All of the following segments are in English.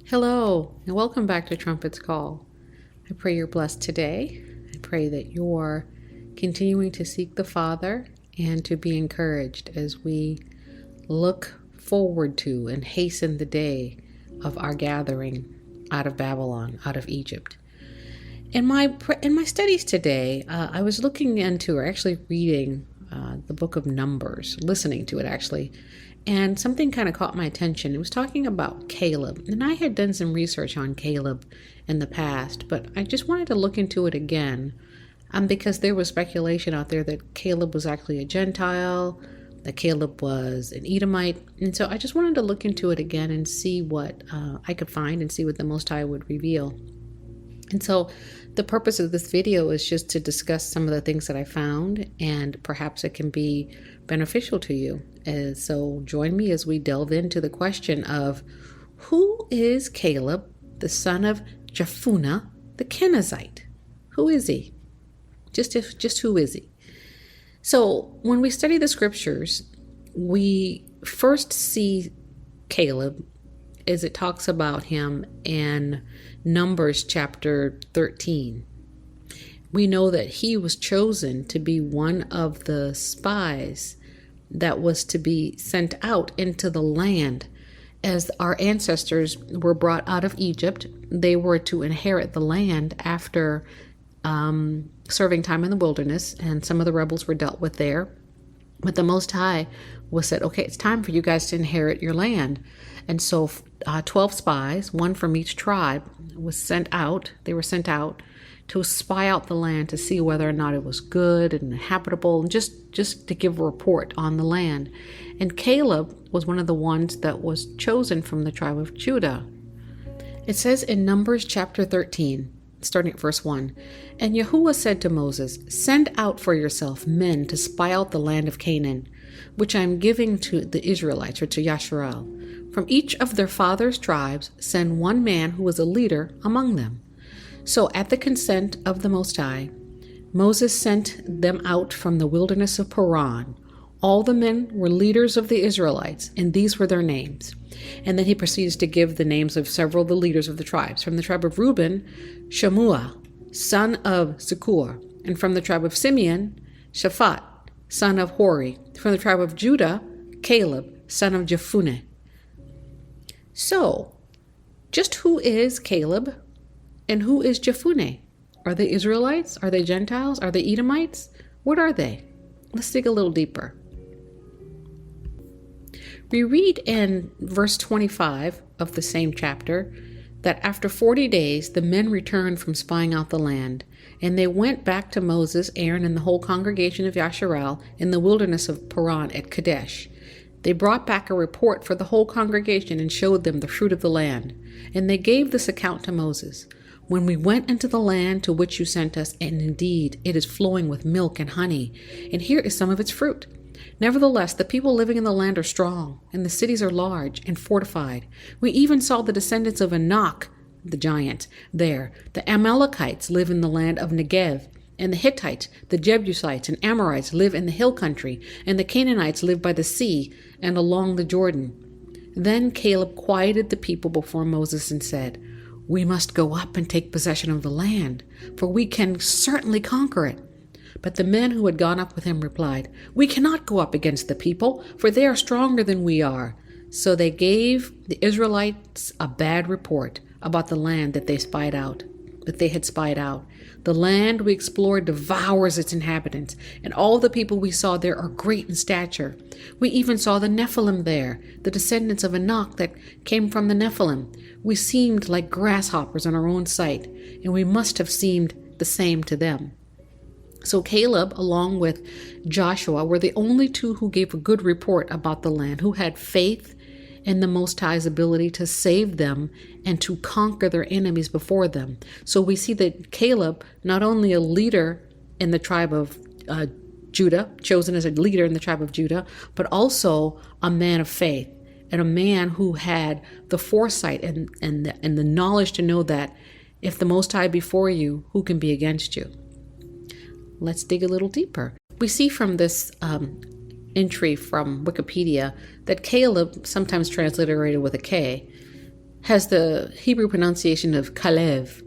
Hello, and welcome back to Trumpet'scall. I pray you're blessed today. I pray that you're continuing to seek the Father and to be encouraged as we look forward to and hasten the day of our gathering out of Babylon, out of Egypt. In my studies today, I was looking into, or actually reading the book of Numbers, listening to it actually, and something kind of caught my attention. It was talking about Caleb, and I had done some research on Caleb in the past, but I just wanted to look into it again because there was speculation out there that Caleb was actually a Gentile, that Caleb was an Edomite, and so I just wanted to look into it again and see what I could find and see what the Most High would reveal. And so the purpose of this video is just to discuss some of the things that I found, and perhaps it can be beneficial to you. So join me as we delve into the question of who is Caleb, the son of Jephunneh, the Kenizzite? Who is he? Just who is he? So when we study the scriptures, we first see Caleb as it talks about him in Numbers chapter 13. We know that he was chosen to be one of the spies that was to be sent out into the land. As our ancestors were brought out of Egypt, they were to inherit the land after serving time in the wilderness, and some of the rebels were dealt with there. But the Most High was said, okay, it's time for you guys to inherit your land. And so 12 spies, one from each tribe, was sent out. They were sent out to spy out the land to see whether or not it was good and habitable, and just to give a report on the land. And Caleb was one of the ones that was chosen from the tribe of Judah. It says in Numbers chapter 13, starting at verse 1, "And Yahuwah said to Moses, Send out for yourself men to spy out the land of Canaan, which I am giving to the Israelites," or to Yasharal. "From each of their fathers' tribes, send one man who is a leader among them." So at the consent of the Most High, Moses sent them out from the wilderness of Paran. All the men were leaders of the Israelites, and these were their names. And then he proceeds to give the names of several of the leaders of the tribes. From the tribe of Reuben, Shammua, son of Zakur. And from the tribe of Simeon, Shaphat, son of Hori. From the tribe of Judah, Caleb, son of Jephunneh. So, just who is Caleb and who is Jephunneh? Are they Israelites? Are they Gentiles? Are they Edomites? What are they? Let's dig a little deeper. We read in verse 25 of the same chapter that after 40 days the men returned from spying out the land, and they went back to Moses, Aaron, and the whole congregation of Yasharal in the wilderness of Paran at Kadesh. They brought back a report for the whole congregation and showed them the fruit of the land. And they gave this account to Moses: "When we went into the land to which you sent us, and indeed it is flowing with milk and honey, and here is some of its fruit. Nevertheless, the people living in the land are strong, and the cities are large and fortified. We even saw the descendants of Anak, the giant, there. The Amalekites live in the land of Negev, and the Hittites, the Jebusites, and Amorites live in the hill country, and the Canaanites live by the sea and along the Jordan." Then Caleb quieted the people before Moses and said, "We must go up and take possession of the land, for we can certainly conquer it." But the men who had gone up with him replied, "We cannot go up against the people, for they are stronger than we are." So they gave the Israelites a bad report about the land that they had spied out. "The land we explored devours its inhabitants, and all the people we saw there are great in stature. We even saw the Nephilim there, the descendants of Anak that came from the Nephilim. We seemed like grasshoppers in our own sight, and we must have seemed the same to them." So Caleb, along with Joshua, were the only two who gave a good report about the land, who had faith in the Most High's ability to save them and to conquer their enemies before them. So we see that Caleb, not only a leader in the tribe of Judah, chosen as a leader in the tribe of Judah, but also a man of faith, and a man who had the foresight and the knowledge to know that if the Most High be for you, who can be against you? Let's dig a little deeper. We see from this entry from Wikipedia that Caleb, sometimes transliterated with a K, has the Hebrew pronunciation of Kalev.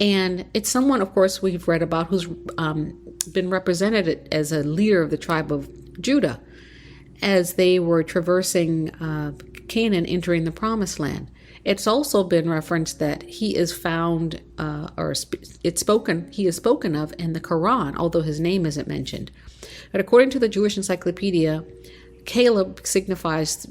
And it's someone, of course, we've read about who's been represented as a leader of the tribe of Judah as they were traversing Canaan, entering the Promised Land. It's also been referenced that he is found, he is spoken of in the Quran, although his name isn't mentioned. But according to the Jewish Encyclopedia, Caleb signifies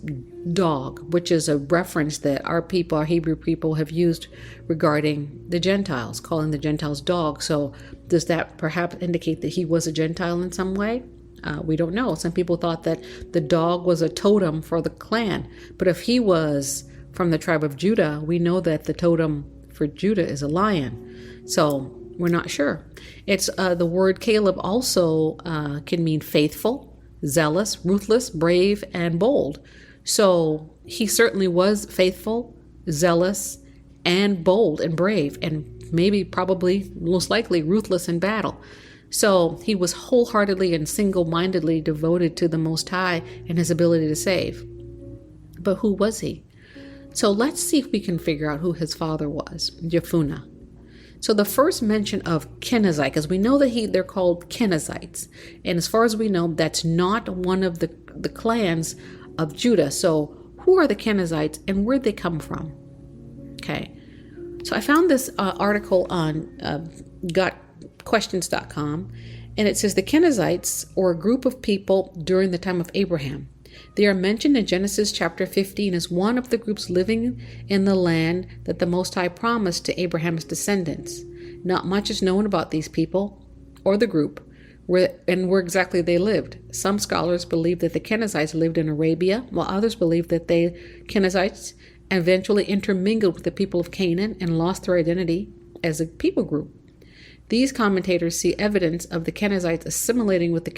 dog, which is a reference that our Hebrew people, have used regarding the Gentiles, calling the Gentiles dogs. So does that perhaps indicate that he was a Gentile in some way? We don't know. Some people thought that the dog was a totem for the clan. But if he was from the tribe of Judah, we know that the totem for Judah is a lion. So we're not sure. It's the word Caleb also can mean faithful, zealous, ruthless, brave, and bold. So he certainly was faithful, zealous, and bold and brave, and maybe probably most likely ruthless in battle. So he was wholeheartedly and single-mindedly devoted to the Most High and his ability to save. But who was he? So let's see if we can figure out who his father was, Jephunneh. So the first mention of Kenizzite, because we know that they're called Kennazites. And as far as we know, that's not one of the clans of Judah. So who are the Kenizzites and where'd they come from? Okay. So I found this article on gotquestions.com, and it says the Kenizzites, or a group of people during the time of Abraham. They are mentioned in Genesis chapter 15 as one of the groups living in the land that the Most High promised to Abraham's descendants. Not much is known about these people or the group where exactly they lived. Some scholars believe that the Kenizzites lived in Arabia, while others believe that the Kenizzites eventually intermingled with the people of Canaan and lost their identity as a people group. These commentators see evidence of the Kenizzites assimilating with the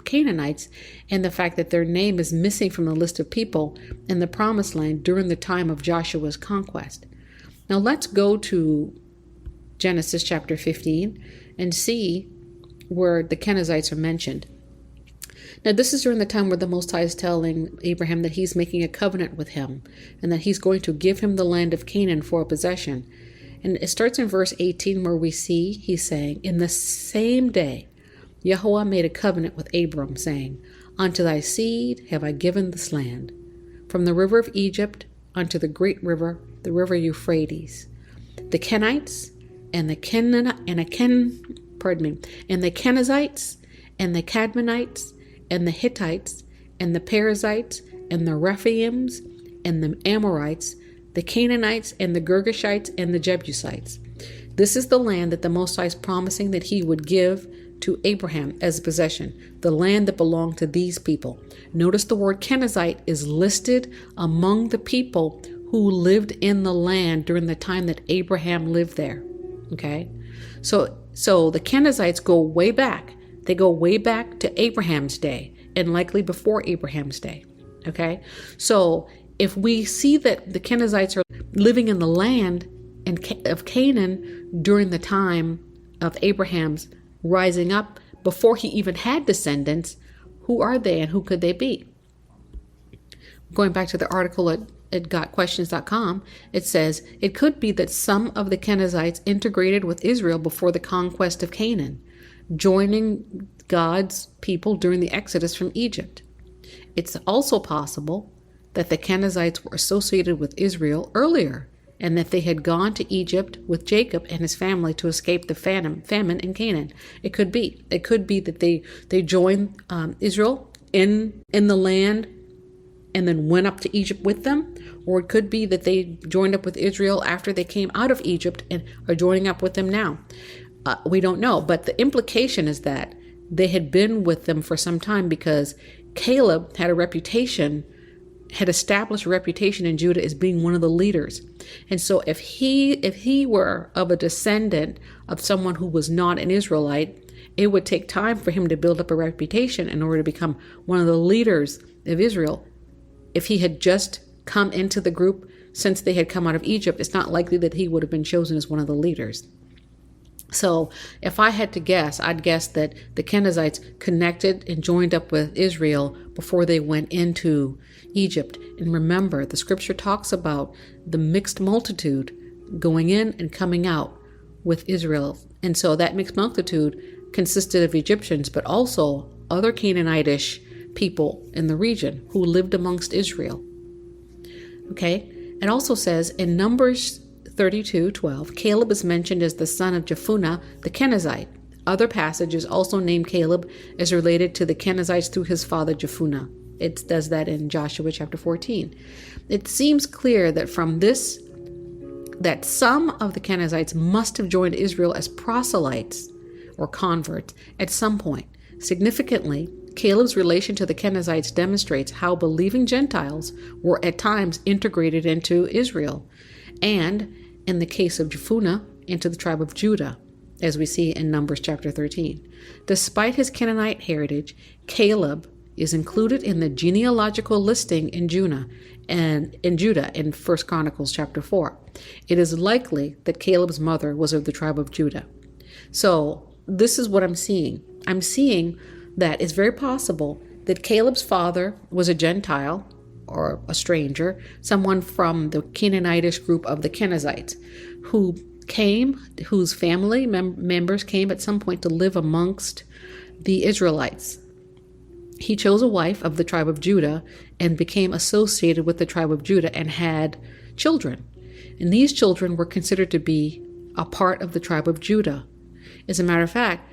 Canaanites and the fact that their name is missing from the list of people in the Promised Land during the time of Joshua's conquest. Now let's go to Genesis chapter 15 and see where the Kenizzites are mentioned. Now this is during the time where the Most High is telling Abraham that he's making a covenant with him and that he's going to give him the land of Canaan for a possession. And it starts in verse 18 where we see he's saying, "In the same day Yahweh made a covenant with Abram, saying, Unto thy seed have I given this land, from the river of Egypt unto the great river, the river Euphrates. The Kenites and the Kenizzites and the Cadmonites and the Hittites and the Perizzites and the Rephaims and the Amorites, the Canaanites and the Girgashites and the Jebusites." This is the land that the Most High is promising that he would give to Abraham as a possession, the land that belonged to these people. Notice the word Kenizzite is listed among the people who lived in the land during the time that Abraham lived there. Okay? So the Kenizzites go way back. They go way back to Abraham's day and likely before Abraham's day. Okay? So if we see that the Kenizzites are living in the land of Canaan during the time of Abraham's rising up before he even had descendants, who are they and who could they be? Going back to the article at gotquestions.com, it says, it could be that some of the Kenizzites integrated with Israel before the conquest of Canaan, joining God's people during the exodus from Egypt. It's also possible that the Kenizzites were associated with Israel earlier, and that they had gone to Egypt with Jacob and his family to escape the famine in Canaan. It could be. It could be that they joined Israel in the land and then went up to Egypt with them. Or it could be that they joined up with Israel after they came out of Egypt and are joining up with them now. We don't know. But the implication is that they had been with them for some time because Caleb had established a reputation in Judah as being one of the leaders. And so if he were of a descendant of someone who was not an Israelite, it would take time for him to build up a reputation in order to become one of the leaders of Israel. If he had just come into the group since they had come out of Egypt, it's not likely that he would have been chosen as one of the leaders. So if I had to guess, I'd guess that the Kenizzites connected and joined up with Israel before they went into Egypt. And remember, the scripture talks about the mixed multitude going in and coming out with Israel. And so that mixed multitude consisted of Egyptians, but also other Canaanitish people in the region who lived amongst Israel. Okay? It also says in Numbers 32:12, Caleb is mentioned as the son of Jephunneh the Kenizzite. Other passages also name Caleb as related to the Kenizzites through his father Jephunneh. It does that in Joshua chapter 14. It seems clear that from this, that some of the Kenizzites must have joined Israel as proselytes or converts at some point. Significantly, Caleb's relation to the Kenizzites demonstrates how believing Gentiles were at times integrated into Israel, and in the case of Jephunneh, into the tribe of Judah, as we see in Numbers chapter 13. Despite his Canaanite heritage, Caleb is included in the genealogical listing in Judah in 1 Chronicles chapter 4. It is likely that Caleb's mother was of the tribe of Judah. So this is what I'm seeing. I'm seeing that it's very possible that Caleb's father was a Gentile or a stranger, someone from the Canaanitish group of the Kenizzites, whose family members came at some point to live amongst the Israelites. He chose a wife of the tribe of Judah and became associated with the tribe of Judah and had children. And these children were considered to be a part of the tribe of Judah. As a matter of fact,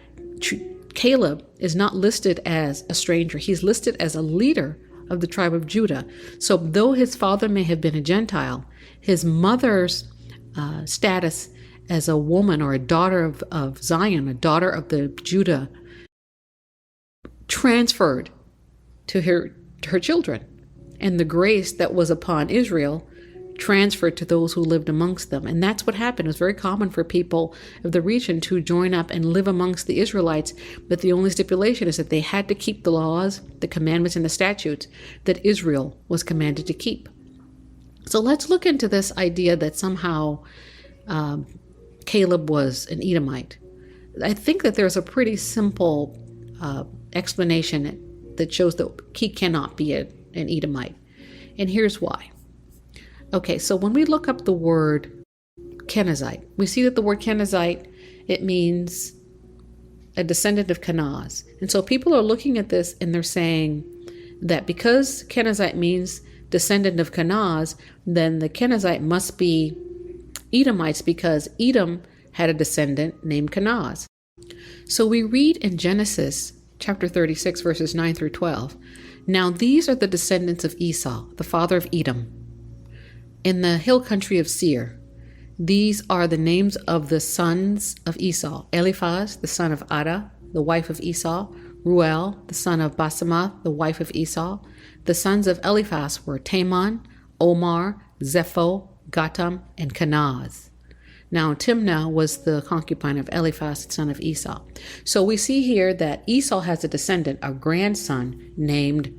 Caleb is not listed as a stranger. He's listed as a leader of the tribe of Judah. So though his father may have been a Gentile, his mother's status as a woman or a daughter of Zion, a daughter of the Judah, transferred to her children. And the grace that was upon Israel transferred to those who lived amongst them. And that's what happened. It was very common for people of the region to join up and live amongst the Israelites, but the only stipulation is that they had to keep the laws, the commandments, and the statutes that Israel was commanded to keep. So let's look into this idea that somehow Caleb was an Edomite. I think that there's a pretty simple explanation that shows that he cannot be an Edomite. And here's why. Okay, so when we look up the word Kenizzite, we see that the word Kenizzite, it means a descendant of Kenaz. And so people are looking at this and they're saying that because Kenizzite means descendant of Kenaz, then the Kenizzite must be Edomites because Edom had a descendant named Kenaz. So we read in Genesis chapter 36, verses 9 through 12, "Now these are the descendants of Esau, the father of Edom, in the hill country of Seir. These are the names of the sons of Esau: Eliphaz, the son of Ada, the wife of Esau; Ruel, the son of Basemath, the wife of Esau. The sons of Eliphaz were Taman, Omar, Zepho, Gatam, and Kenaz. Now Timnah was the concubine of Eliphaz, the son of Esau." So we see here that Esau has a descendant, a grandson named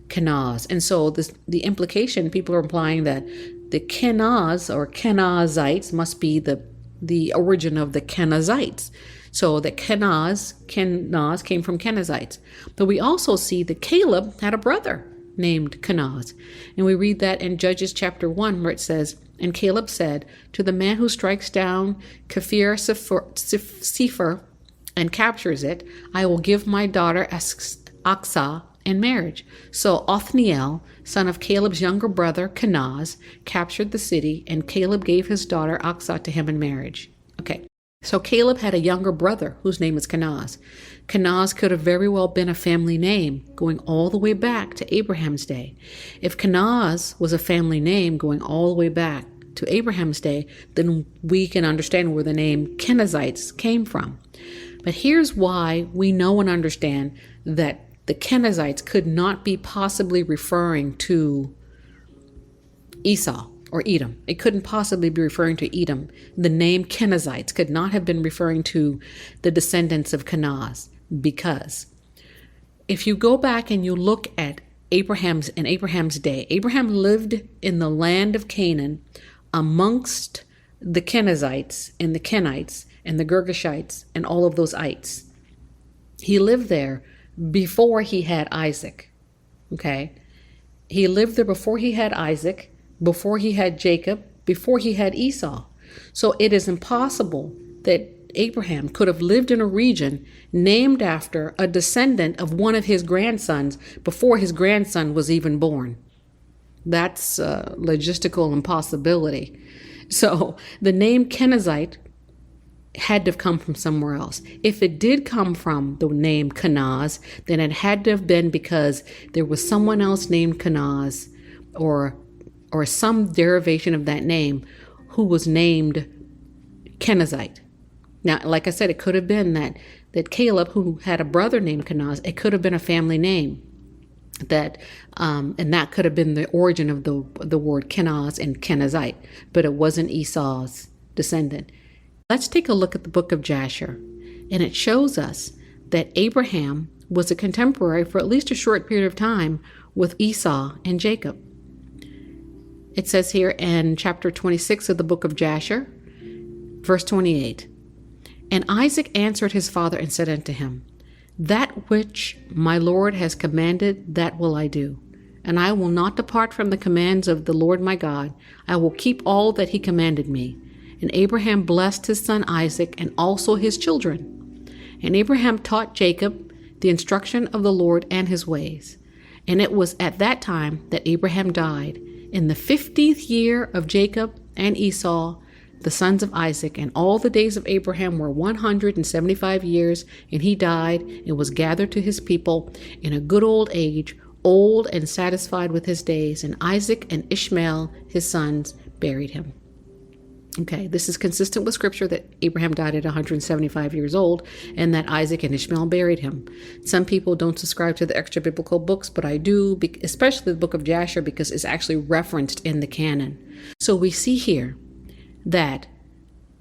Kenaz. And so the implication, people are implying that the Kenaz or Kennazites must be the origin of the Cannazites. So that Kenaz came from Kennazites. But we also see that Caleb had a brother named Kenaz. And we read that in Judges chapter 1, where it says, "And Caleb said, to the man who strikes down Kafir Sefer and captures it, I will give my daughter Aksah in marriage." So Othniel, son of Caleb's younger brother Kenaz, captured the city, and Caleb gave his daughter Aksah to him in marriage. Okay, so Caleb had a younger brother whose name is Kenaz. Kenaz could have very well been a family name going all the way back to Abraham's day. If Kenaz was a family name going all the way back to Abraham's day, then we can understand where the name Kennazites came from. But here's why we know and understand that the Kennazites could not be possibly referring to Esau or Edom. It couldn't possibly be referring to Edom. The name Kennazites could not have been referring to the descendants of Kenaz, because if you go back and you look at Abraham's day, Abraham lived in the land of Canaan amongst the Kennazites and the Kenites, and the Girgashites and all of those ites. He lived there before he had Isaac. Okay? He lived there before he had Isaac, before he had Jacob, before he had Esau. So it is impossible that Abraham could have lived in a region named after a descendant of one of his grandsons before his grandson was even born. That's a logistical impossibility. So the name Kenizzite had to have come from somewhere else. If it did come from the name Kenaz, then it had to have been because there was someone else named Kenaz or some derivation of that name who was named Kenizzite. Now, like I said, it could have been that Caleb, who had a brother named Kenaz, it could have been a family name. And that could have been the origin of the word Kenaz and Kenizzite, but it wasn't Esau's descendant. Let's take a look at the book of Jasher, and it shows us that Abraham was a contemporary for at least a short period of time with Esau and Jacob. It says here in chapter 26 of the book of Jasher, verse 28, "And Isaac answered his father and said unto him, That which my Lord has commanded, that will I do. And I will not depart from the commands of the Lord my God. I will keep all that he commanded me. And Abraham blessed his son Isaac and also his children. And Abraham taught Jacob the instruction of the Lord and his ways. And it was at that time that Abraham died, in the 50th year of Jacob and Esau, the sons of Isaac, and all the days of Abraham were 175 years, and he died and was gathered to his people in a good old age, old and satisfied with his days, and Isaac and Ishmael, his sons, buried him." Okay, this is consistent with scripture that Abraham died at 175 years old and that Isaac and Ishmael buried him. Some people don't subscribe to the extra biblical books, but I do, especially the book of Jasher, because it's actually referenced in the canon. So we see here that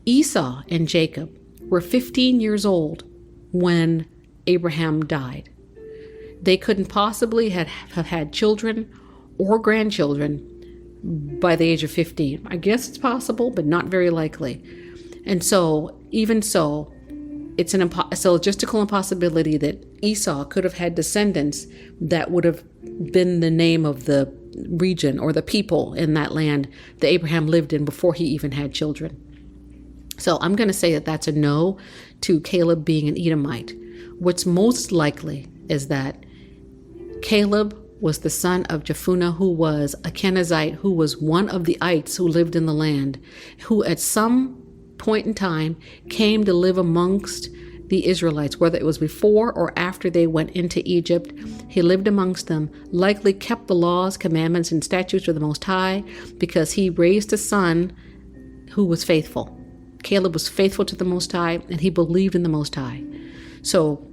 Esau and Jacob were 15 years old when Abraham died. They couldn't possibly have had children or grandchildren by the age of 15. I guess it's possible, but not very likely. And so, even so, it's a logistical impossibility that Esau could have had descendants that would have been the name of the region or the people in that land that Abraham lived in before he even had children. So I'm going to say that that's a no to Caleb being an Edomite. What's most likely is that Caleb was the son of Jephunneh, who was a Kenizzite, who was one of the ites who lived in the land, who at some point in time came to live amongst the Israelites, whether it was before or after they went into Egypt. He lived amongst them, likely kept the laws, commandments, and statutes of the Most High, because he raised a son who was faithful. Caleb was faithful to the Most High, and he believed in the Most High. So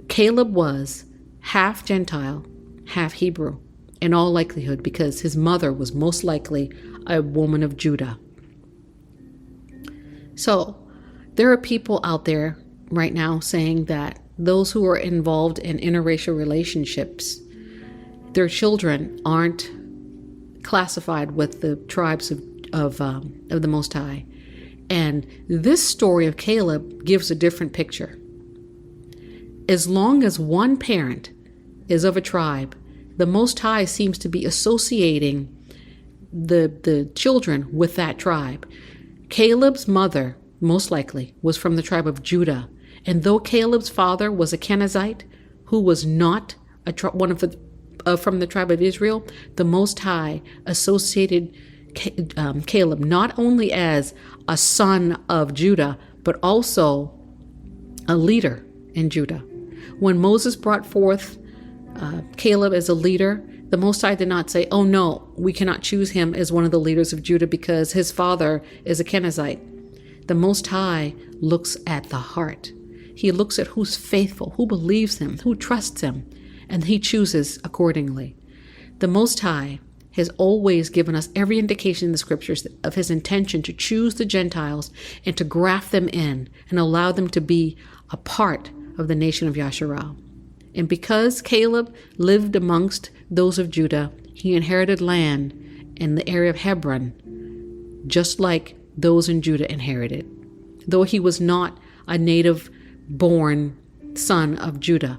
Caleb was half Gentile, half Hebrew, in all likelihood, because his mother was most likely a woman of Judah. So there are people out there right now saying that those who are involved in interracial relationships, their children aren't classified with the tribes of the Most High. And this story of Caleb gives a different picture. As long as one parent is of a tribe, the Most High seems to be associating the children with that tribe. Caleb's mother, most likely, was from the tribe of Judah. And though Caleb's father was a Kenizzite, who was not from the tribe of Israel, the Most High associated Caleb not only as a son of Judah, but also a leader in Judah. When Moses brought forth Caleb as a leader, the Most High did not say, "Oh no, we cannot choose him as one of the leaders of Judah because his father is a Kenizzite." The Most High looks at the heart. He looks at who's faithful, who believes him, who trusts him, and he chooses accordingly. The Most High has always given us every indication in the scriptures of his intention to choose the Gentiles and to graft them in and allow them to be a part of the nation of Yasharal. And because Caleb lived amongst those of Judah, he inherited land in the area of Hebron, just like those in Judah inherited. though he was not a native born son of Judah.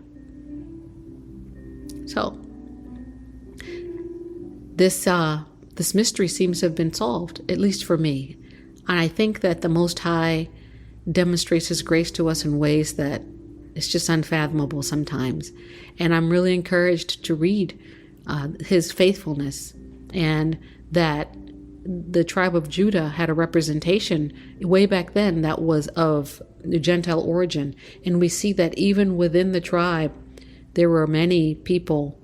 So this mystery seems to have been solved, at least for me. And I think that the Most High demonstrates his grace to us in ways that it's just unfathomable sometimes. And I'm really encouraged to read his faithfulness, and that the tribe of Judah had a representation way back then that was of the Gentile origin. And we see that even within the tribe, there were many people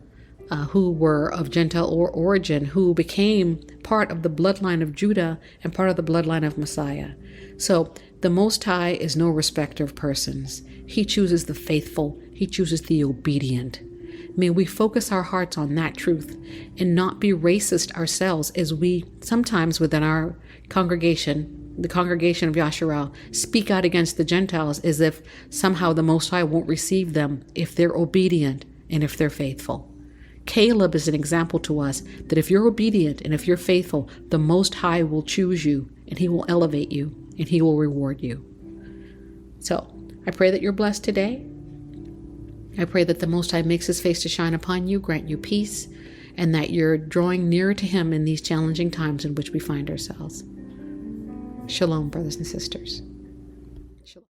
who were of Gentile origin who became part of the bloodline of Judah and part of the bloodline of Messiah. So the Most High is no respecter of persons. He chooses the faithful. He chooses the obedient. May we focus our hearts on that truth and not be racist ourselves as we sometimes within our congregation, the congregation of Yasharal, speak out against the Gentiles as if somehow the Most High won't receive them if they're obedient and if they're faithful. Caleb is an example to us that if you're obedient and if you're faithful, the Most High will choose you and he will elevate you and he will reward you. So I pray that you're blessed today. I pray that the Most High makes his face to shine upon you, grant you peace, and that you're drawing nearer to him in these challenging times in which we find ourselves. Shalom, brothers and sisters. Shalom.